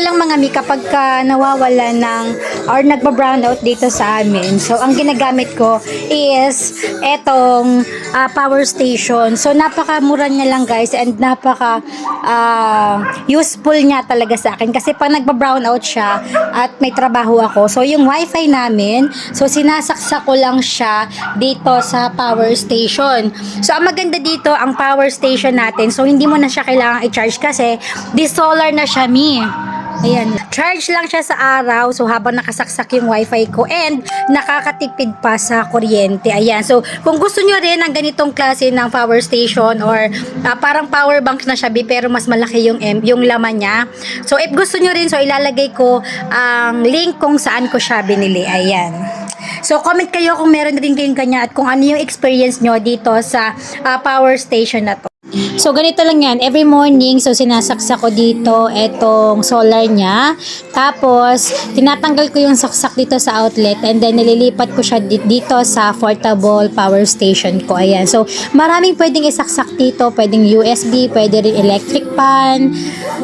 lang mga mi kapag nawawala ng or nagba-brown out dito sa amin. So ang ginagamit ko is etong power station. So napakamura niya lang guys and napaka useful niya talaga sa akin kasi pag nagba-brown out siya at may trabaho ako. So yung wifi namin, so sinasaksak ko lang siya dito sa power station. So ang maganda dito ang power station natin. So hindi mo na siya kailangang i-charge kasi di solar na siya mi. Ayan, charge lang siya sa araw so habang nakasaksak yung wifi ko and nakakatipid pa sa kuryente. Ayan, so kung gusto nyo rin ng ganitong klase ng power station or parang power bank na siya pero mas malaki yung laman niya. So if gusto nyo rin, so ilalagay ko ang link kung saan ko siya binili. Ayan. So comment kayo kung meron rin kayong kanya at kung ano yung experience nyo dito sa power station na to. So, ganito lang yan. Every morning, so sinasaksak ko dito etong solar niya. Tapos, tinatanggal ko yung saksak dito sa outlet and then nililipat ko siya dito sa portable power station ko. Ayan. So, maraming pwedeng isaksak dito. Pwedeng USB, pwede rin electric fan.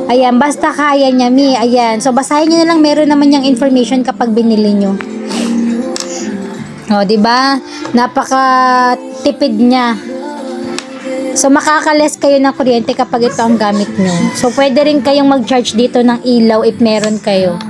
Ayan. Basta kaya niya, mi. Ayan. So, basahin niyo na lang. Meron naman yung information kapag binili nyo. O, diba? Napaka-tipid niya. So, makakales kayo ng kuryente kapag ito ang gamit nyo. So, pwede rin kayong mag-charge dito ng ilaw if meron kayo.